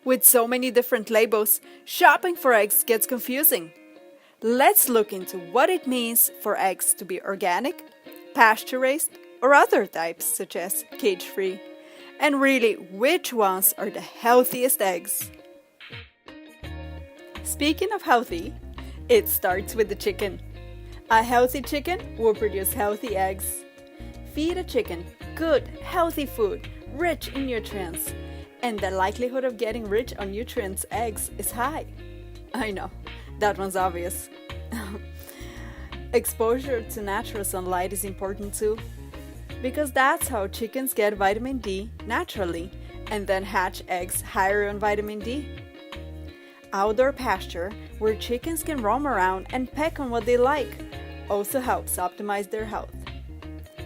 With so many different labels, shopping for eggs gets confusing. Let's look into what it means for eggs to be organic, pasture raised, or other types such as cage-free, and really which ones are the healthiest eggs. Speaking of healthy, it starts with the chicken. A healthy chicken will produce healthy eggs. Feed a chicken good, healthy food, rich in nutrients, and the likelihood of getting rich on nutrients eggs is high. I know, that one's obvious. Exposure to natural sunlight is important too, because that's how chickens get vitamin D naturally and then hatch eggs higher on vitamin D. Outdoor pasture, where chickens can roam around and peck on what they like, also helps optimize their health.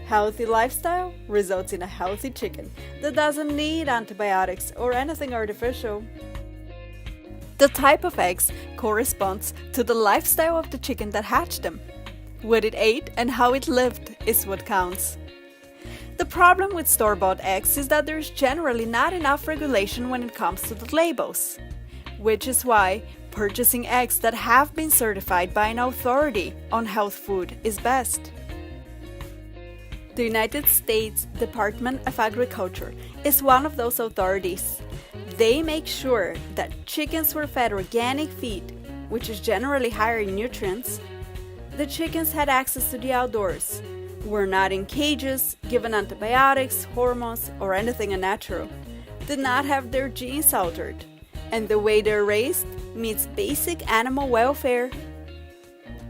Healthy lifestyle results in a healthy chicken that doesn't need antibiotics or anything artificial. The type of eggs corresponds to the lifestyle of the chicken that hatched them. What it ate and how it lived is what counts. The problem with store-bought eggs is that there's generally not enough regulation when it comes to the labels, which is why purchasing eggs that have been certified by an authority on health food is best. The United States Department of Agriculture is one of those authorities. They make sure that chickens were fed organic feed, which is generally higher in nutrients. The chickens had access to the outdoors, were not in cages, given antibiotics, hormones, or anything unnatural, did not have their genes altered, and the way they're raised meets basic animal welfare.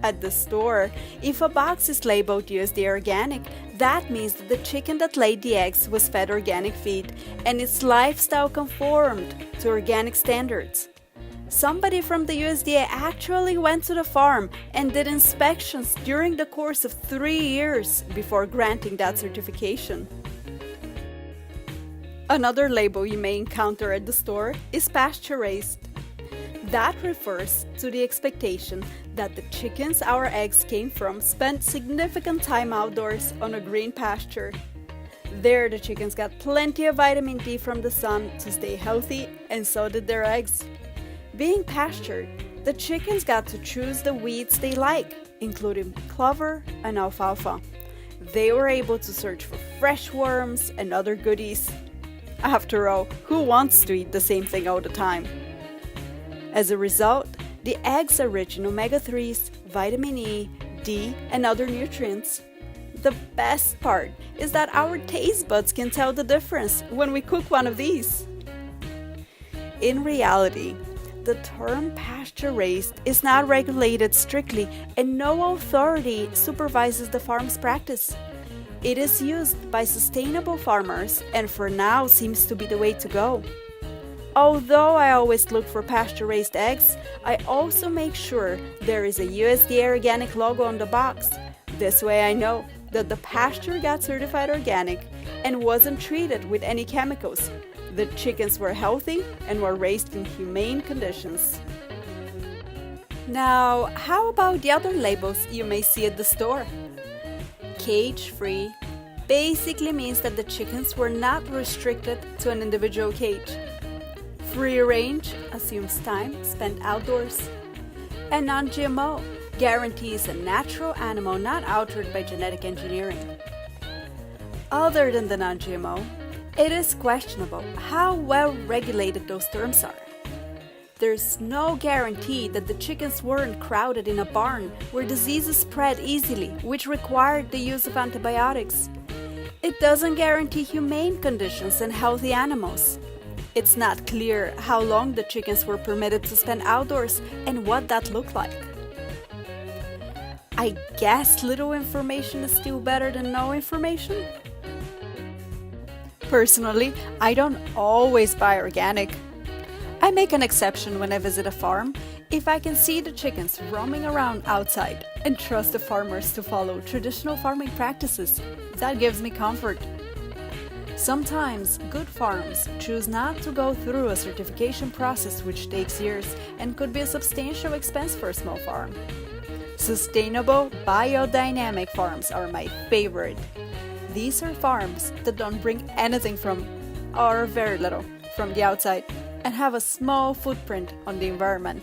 At the store, if a box is labeled USDA Organic, that means that the chicken that laid the eggs was fed organic feed and its lifestyle conformed to organic standards. Somebody from the USDA actually went to the farm and did inspections during the course of 3 years before granting that certification. Another label you may encounter at the store is Pasture Raised. That refers to the expectation that the chickens our eggs came from spent significant time outdoors on a green pasture. There, the chickens got plenty of vitamin D from the sun to stay healthy, and so did their eggs. Being pastured, the chickens got to choose the weeds they like, including clover and alfalfa. They were able to search for fresh worms and other goodies. After all, who wants to eat the same thing all the time? As a result, the eggs are rich in omega-3s, vitamin E, D, and other nutrients. The best part is that our taste buds can tell the difference when we cook one of these. In reality, the term pasture raised is not regulated strictly, and no authority supervises the farm's practice. It is used by sustainable farmers and for now seems to be the way to go. Although I always look for pasture-raised eggs, I also make sure there is a USDA Organic logo on the box. This way I know that the pasture got certified organic and wasn't treated with any chemicals. The chickens were healthy and were raised in humane conditions. Now, how about the other labels you may see at the store? Cage-free basically means that the chickens were not restricted to an individual cage. Free range assumes time spent outdoors. And non-GMO guarantees a natural animal not altered by genetic engineering. Other than the non-GMO, it is questionable how well regulated those terms are. There's no guarantee that the chickens weren't crowded in a barn where diseases spread easily, which required the use of antibiotics. It doesn't guarantee humane conditions and healthy animals. It's not clear how long the chickens were permitted to spend outdoors and what that looked like. I guess little information is still better than no information. Personally, I don't always buy organic. I make an exception when I visit a farm if I can see the chickens roaming around outside and trust the farmers to follow traditional farming practices. That gives me comfort. Sometimes good farms choose not to go through a certification process which takes years and could be a substantial expense for a small farm. Sustainable, biodynamic farms are my favorite. These are farms that don't bring anything from, or very little, from the outside. and have a small footprint on the environment.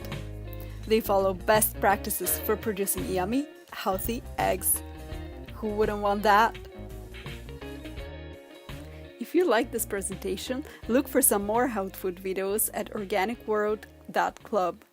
They follow best practices for producing yummy, healthy eggs. Who wouldn't want that? If you like this presentation, look for some more health food videos at organicworld.club.